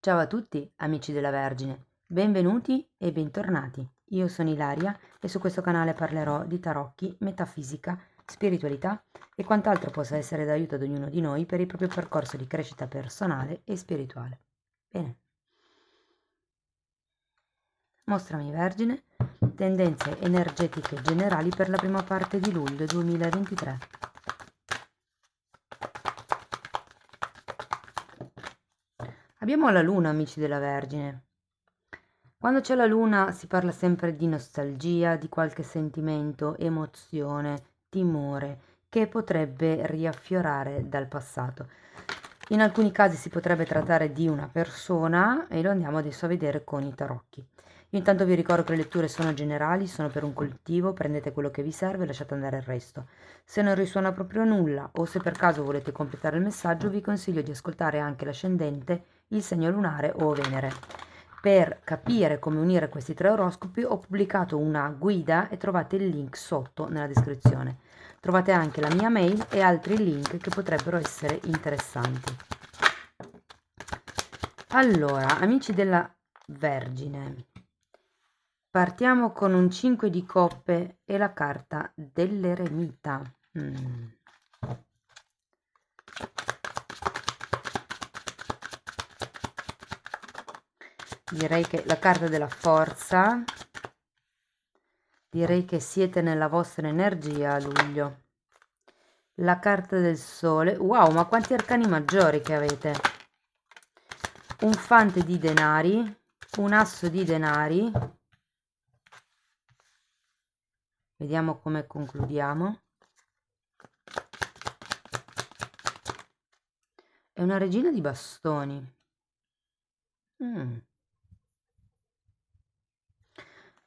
Ciao a tutti, amici della Vergine, benvenuti e bentornati. Io sono Ilaria e su questo canale parlerò di tarocchi, metafisica, spiritualità e quant'altro possa essere d'aiuto ad ognuno di noi per il proprio percorso di crescita personale e spirituale. Bene. Mostrami Vergine, tendenze energetiche generali per la prima parte di luglio 2023. Abbiamo la luna, amici della Vergine. Quando c'è la luna si parla sempre di nostalgia, di qualche sentimento, emozione, timore che potrebbe riaffiorare dal passato. In alcuni casi si potrebbe trattare di una persona e lo andiamo adesso a vedere con i tarocchi. Io intanto vi ricordo che le letture sono generali, sono per un collettivo, prendete quello che vi serve e lasciate andare il resto. Se non risuona proprio nulla o se per caso volete completare il messaggio, vi consiglio di ascoltare anche l'ascendente, il segno lunare o Venere. Per capire come unire questi tre oroscopi ho pubblicato una guida e trovate il link sotto nella descrizione. Trovate anche la mia mail e altri link che potrebbero essere interessanti. Allora, amici della Vergine, partiamo con un 5 di coppe e la carta dell'eremita. Direi che la carta della forza, direi che siete nella vostra energia a luglio. La carta del sole, wow, ma quanti arcani maggiori che avete! Un fante di denari, un asso di denari. Vediamo come concludiamo. E una regina di bastoni.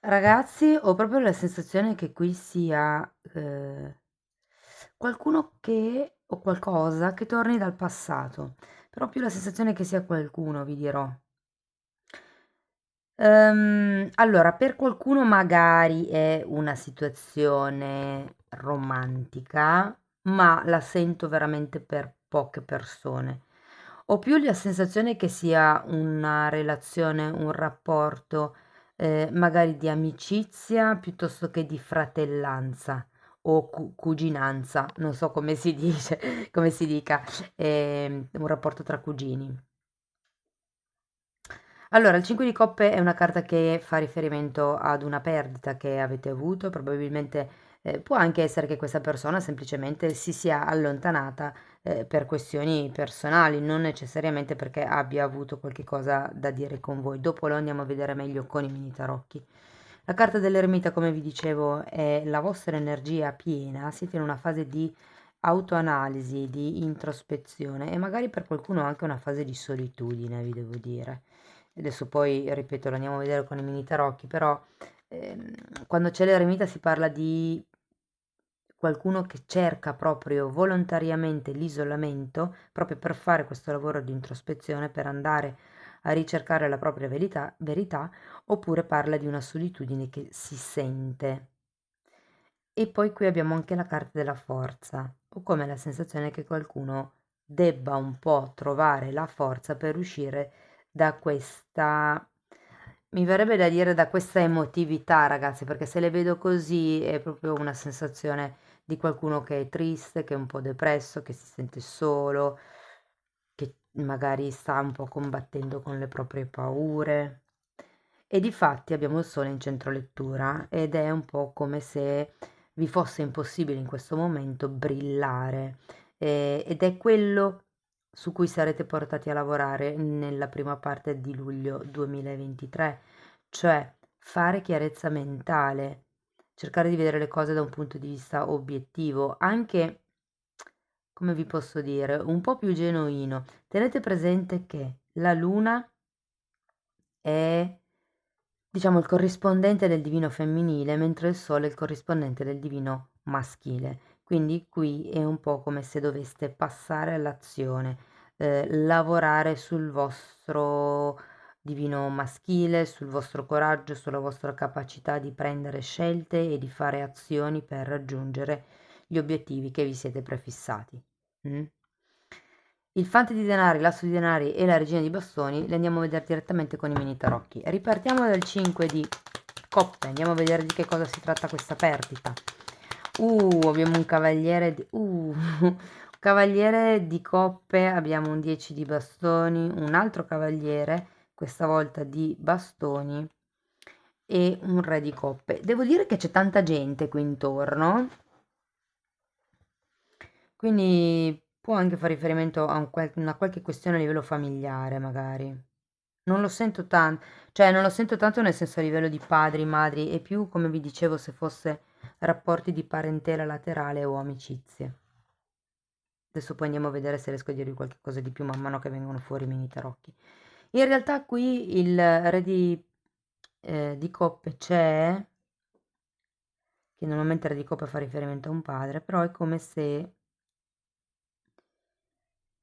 Ragazzi, ho proprio la sensazione che qui sia qualcuno che o qualcosa che torni dal passato. Però più la sensazione che sia qualcuno, vi dirò. Allora, per qualcuno magari è una situazione romantica, ma la sento veramente per poche persone. Ho più la sensazione che sia una relazione, un rapporto, magari di amicizia piuttosto che di fratellanza o cuginanza, non so come si dice, come si dica, un rapporto tra cugini. Allora, il 5 di coppe è una carta che fa riferimento ad una perdita che avete avuto, probabilmente può anche essere che questa persona semplicemente si sia allontanata per questioni personali, non necessariamente perché abbia avuto qualche cosa da dire con voi. Dopo lo andiamo a vedere meglio con i mini tarocchi. La carta dell'eremita, come vi dicevo, è la vostra energia piena, siete in una fase di autoanalisi, di introspezione e magari per qualcuno anche una fase di solitudine, vi devo dire. Adesso poi, ripeto, lo andiamo a vedere con i mini tarocchi, però quando c'è l'eremita si parla di qualcuno che cerca proprio volontariamente l'isolamento, proprio per fare questo lavoro di introspezione, per andare a ricercare la propria verità, oppure parla di una solitudine che si sente. E poi qui abbiamo anche la carta della forza, o come la sensazione che qualcuno debba un po' trovare la forza per uscire da questa, mi verrebbe da dire da questa emotività, ragazzi, perché se le vedo così è proprio una sensazione di qualcuno che è triste, che è un po' depresso, che si sente solo, che magari sta un po' combattendo con le proprie paure. E difatti abbiamo il sole in centro lettura ed è un po' come se vi fosse impossibile in questo momento brillare, ed è quello su cui sarete portati a lavorare nella prima parte di luglio 2023, cioè fare chiarezza mentale, cercare di vedere le cose da un punto di vista obiettivo, anche, come vi posso dire, un po' più genuino. Tenete presente che la luna è, diciamo, il corrispondente del divino femminile, mentre il sole è il corrispondente del divino maschile. Quindi qui è un po' come se doveste passare all'azione, lavorare sul vostro divino maschile, sul vostro coraggio, sulla vostra capacità di prendere scelte e di fare azioni per raggiungere gli obiettivi che vi siete prefissati. Mm? Il fante di denari, l'asso di denari e la regina di bastoni li andiamo a vedere direttamente con i mini tarocchi. Ripartiamo dal 5 di coppe, andiamo a vedere di che cosa si tratta questa perdita. Abbiamo un cavaliere di... cavaliere di coppe, abbiamo un 10 di bastoni, un altro cavaliere, questa volta di bastoni, e un re di coppe. Devo dire che c'è tanta gente qui intorno, quindi può anche fare riferimento a una qualche questione a livello familiare, magari. Non lo sento tanto, cioè non lo sento tanto nel senso a livello di padri, madri, e più, come vi dicevo, se fosse rapporti di parentela laterale o amicizie. Adesso poi andiamo a vedere se riesco a dirvi qualche cosa di più man mano che vengono fuori i mini tarocchi. In realtà qui il re di coppe c'è, che normalmente il re di coppe fa riferimento a un padre, però è come se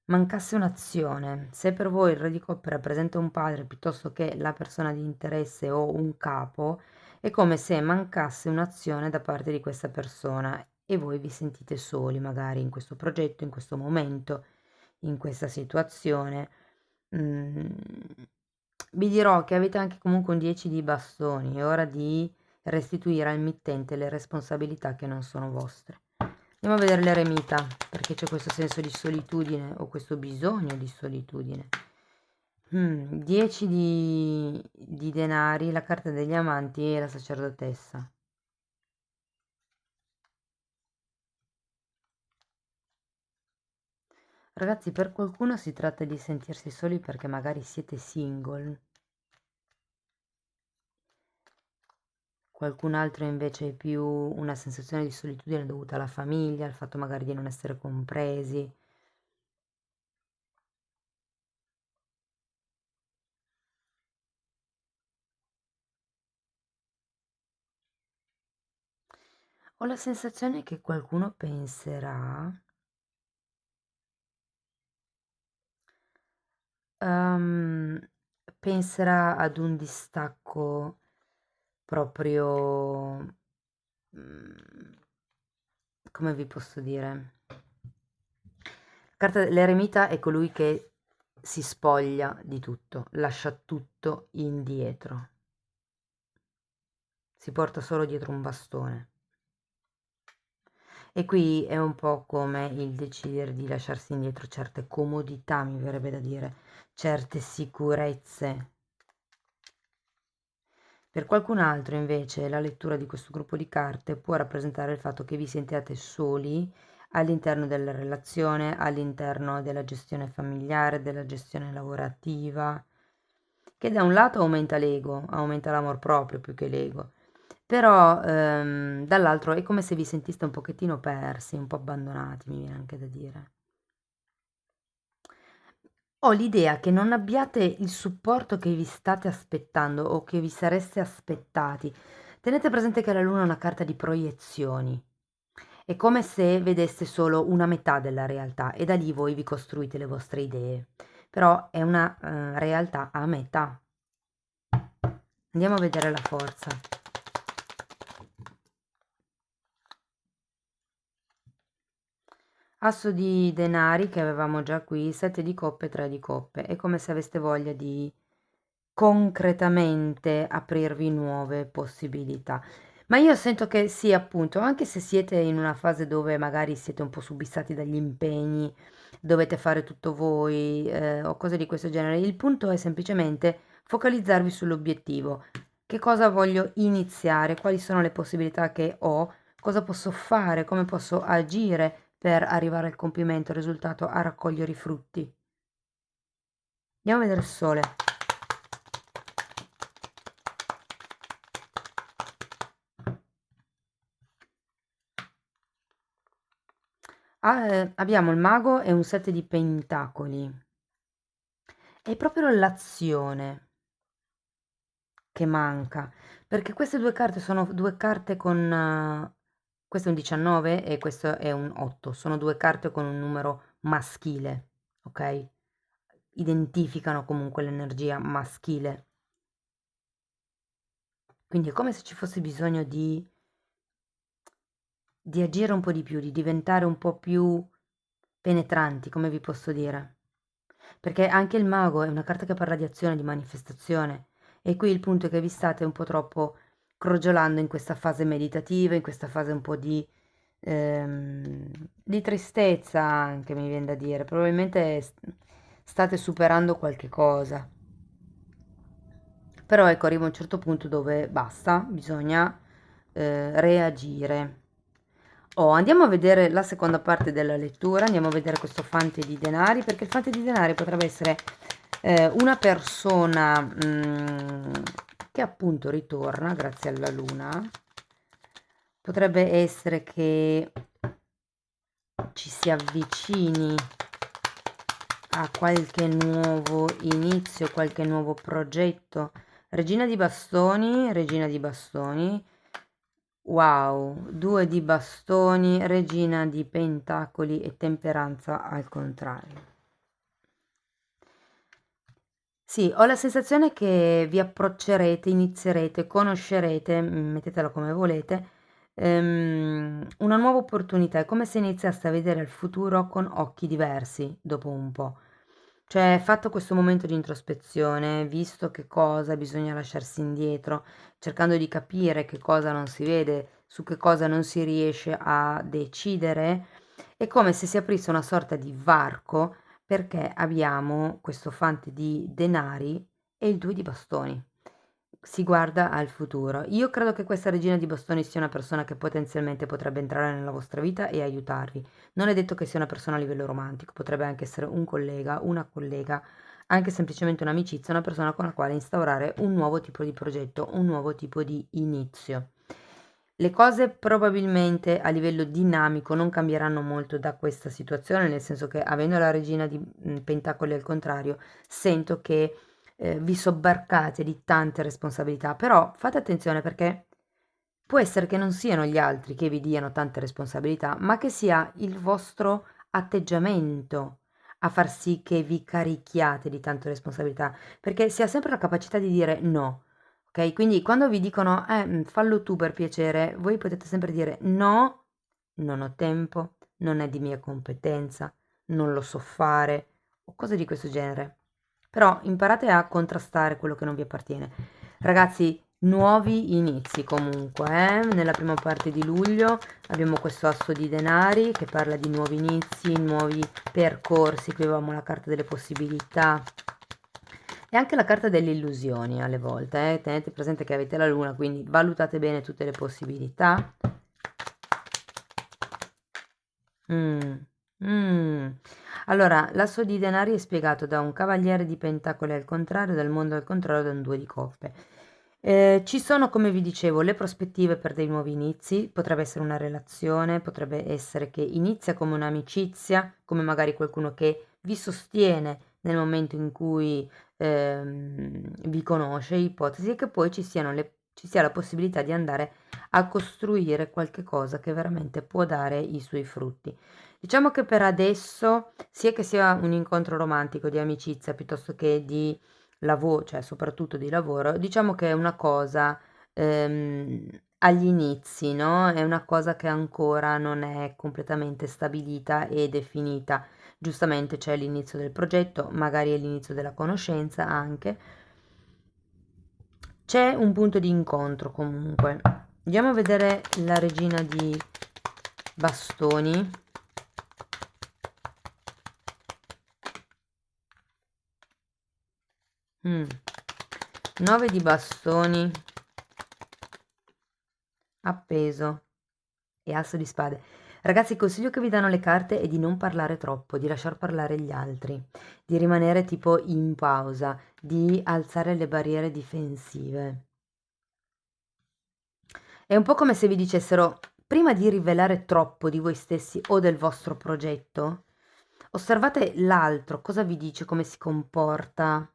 mancasse un'azione. Se per voi il re di coppe rappresenta un padre piuttosto che la persona di interesse o un capo, è come se mancasse un'azione da parte di questa persona e voi vi sentite soli magari in questo progetto, in questo momento, in questa situazione. Mm, Vi dirò che avete anche comunque un 10 di bastoni, è ora di restituire al mittente le responsabilità che non sono vostre. Andiamo a vedere l'eremita, perché c'è questo senso di solitudine o questo bisogno di solitudine. 10 di denari, la carta degli amanti e la sacerdotessa. Ragazzi, per qualcuno si tratta di sentirsi soli perché magari siete single. Qualcun altro invece è più una sensazione di solitudine dovuta alla famiglia, al fatto magari di non essere compresi. Ho la sensazione che qualcuno ehm, penserà ad un distacco proprio, mm, come vi posso dire? L'eremita è colui che si spoglia di tutto, lascia tutto indietro, si porta solo dietro un bastone. E qui è un po' come il decidere di lasciarsi indietro certe comodità, mi verrebbe da dire, certe sicurezze. Per qualcun altro, invece, la lettura di questo gruppo di carte può rappresentare il fatto che vi sentiate soli all'interno della relazione, all'interno della gestione familiare, della gestione lavorativa, che da un lato aumenta l'ego, aumenta l'amor proprio più che l'ego, però dall'altro è come se vi sentiste un pochettino persi, un po' abbandonati, mi viene anche da dire. Ho l'idea che non abbiate il supporto che vi state aspettando o che vi sareste aspettati. Tenete presente che la luna è una carta di proiezioni. È come se vedeste solo una metà della realtà e da lì voi vi costruite le vostre idee. Però è una realtà a metà. Andiamo a vedere la forza. Asso di denari che avevamo già qui, 7 di coppe, 3 di coppe. È come se aveste voglia di concretamente aprirvi nuove possibilità. Ma io sento che sì, appunto, anche se siete in una fase dove magari siete un po' subissati dagli impegni, dovete fare tutto voi, o cose di questo genere, il punto è semplicemente focalizzarvi sull'obiettivo. Che cosa voglio iniziare? Quali sono le possibilità che ho? Cosa posso fare? Come posso agire per arrivare al compimento, al risultato, a raccogliere i frutti? Andiamo a vedere il sole. Abbiamo il mago e un 7 di pentacoli. È proprio l'azione che manca, perché queste due carte sono due carte con... questo è un 19 e questo è un 8, sono due carte con un numero maschile, ok? Identificano comunque l'energia maschile. Quindi è come se ci fosse bisogno di agire un po' di più, di diventare un po' più penetranti, come vi posso dire. perché anche il mago è una carta che parla di azione, di manifestazione, e qui il punto è che vi state un po' troppo crogiolando in questa fase meditativa, in questa fase un po' di tristezza anche, mi viene da dire, probabilmente state superando qualche cosa. Però ecco, arriva un certo punto dove basta, bisogna reagire. Oh, andiamo a vedere la seconda parte della lettura, andiamo a vedere questo fante di denari, perché il fante di denari potrebbe essere una persona che appunto ritorna grazie alla luna, potrebbe essere che ci si avvicini a qualche nuovo inizio, qualche nuovo progetto. Regina di bastoni, wow, due di bastoni, regina di pentacoli e temperanza al contrario. Sì, ho la sensazione che vi approccerete, inizierete, conoscerete, mettetela come volete, una nuova opportunità. È come se iniziaste a vedere il futuro con occhi diversi dopo un po'. Cioè, fatto questo momento di introspezione, visto che cosa bisogna lasciarsi indietro, cercando di capire che cosa non si vede, su che cosa non si riesce a decidere, è come se si aprisse una sorta di varco perché abbiamo questo fante di denari e il 2 di bastoni. Si guarda al futuro. Io credo che questa regina di bastoni sia una persona che potenzialmente potrebbe entrare nella vostra vita e aiutarvi. Non è detto che sia una persona a livello romantico, potrebbe anche essere un collega, una collega, anche semplicemente un'amicizia, una persona con la quale instaurare un nuovo tipo di progetto, un nuovo tipo di inizio. Le cose probabilmente a livello dinamico non cambieranno molto da questa situazione, nel senso che avendo la regina di pentacoli al contrario, sento che vi sobbarcate di tante responsabilità, però fate attenzione perché può essere che non siano gli altri che vi diano tante responsabilità, ma che sia il vostro atteggiamento a far sì che vi carichiate di tante responsabilità, perché si ha sempre la capacità di dire no. Ok, quindi quando vi dicono fallo tu per piacere, voi potete sempre dire no, non ho tempo, non è di mia competenza, non lo so fare o cose di questo genere. Però imparate a contrastare quello che non vi appartiene. Ragazzi, nuovi inizi comunque, nella prima parte di luglio abbiamo questo asso di denari che parla di nuovi inizi, nuovi percorsi, qui avevamo la carta delle possibilità. E anche la carta delle illusioni alle volte, tenete presente che avete la luna, quindi valutate bene tutte le possibilità. Mm, mm. Allora, l'asso di denari è spiegato da un cavaliere di pentacoli al contrario, dal mondo al contrario, da un due di coppe. Ci sono, come vi dicevo, le prospettive per dei nuovi inizi, potrebbe essere una relazione, potrebbe essere che inizia come un'amicizia, come magari qualcuno che vi sostiene nel momento in cui vi conosce, ipotesi, e che poi ci sia la possibilità di andare a costruire qualche cosa che veramente può dare i suoi frutti. Diciamo che per adesso, sia che sia un incontro romantico di amicizia piuttosto che di lavoro, cioè soprattutto di lavoro, diciamo che è una cosa agli inizi, no? È una cosa che ancora non è completamente stabilita e definita. Giustamente c'è l'inizio del progetto, magari è l'inizio della conoscenza anche. C'è un punto di incontro comunque. Andiamo a vedere la regina di bastoni. Mm. 9 di bastoni appeso e asso di spade. Ragazzi, il consiglio che vi danno le carte è di non parlare troppo, di lasciar parlare gli altri, di rimanere tipo in pausa, di alzare le barriere difensive. È un po' come se vi dicessero, prima di rivelare troppo di voi stessi o del vostro progetto, osservate l'altro, cosa vi dice, come si comporta,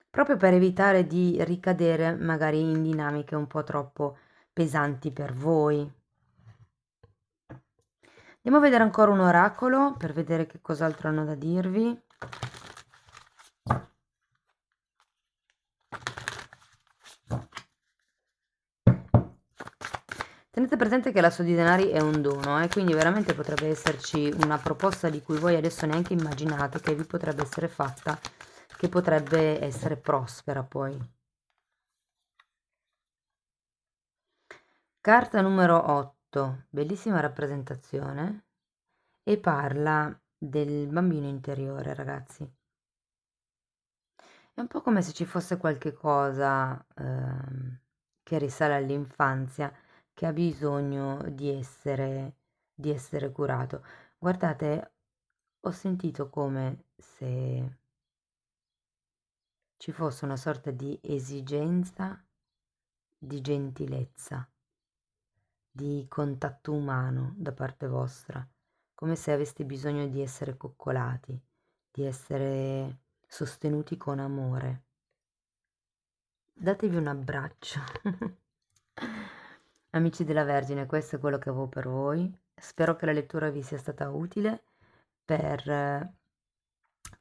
proprio per evitare di ricadere magari in dinamiche un po' troppo pesanti per voi. Andiamo a vedere ancora un oracolo per vedere che cos'altro hanno da dirvi. Tenete presente che l'asso di denari è un dono, quindi veramente potrebbe esserci una proposta di cui voi adesso neanche immaginate che vi potrebbe essere fatta, che potrebbe essere prospera poi. Carta numero 8, bellissima rappresentazione, e parla del bambino interiore, ragazzi. È un po' come se ci fosse qualche cosa che risale all'infanzia, che ha bisogno di essere curato. Guardate, ho sentito come se ci fosse una sorta di esigenza di gentilezza, di contatto umano da parte vostra, come se aveste bisogno di essere coccolati, di essere sostenuti con amore. Datevi un abbraccio. Amici della Vergine, questo è quello che avevo per voi. Spero che la lettura vi sia stata utile per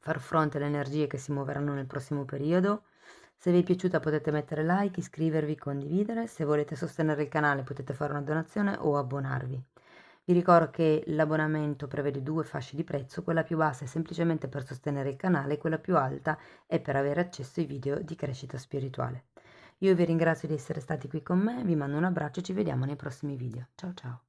far fronte alle energie che si muoveranno nel prossimo periodo. Se vi è piaciuta potete mettere like, iscrivervi, condividere. Se volete sostenere il canale potete fare una donazione o abbonarvi. Vi ricordo che l'abbonamento prevede 2 fasce di prezzo, quella più bassa è semplicemente per sostenere il canale, quella più alta è per avere accesso ai video di crescita spirituale. Io vi ringrazio di essere stati qui con me, vi mando un abbraccio e ci vediamo nei prossimi video. Ciao ciao!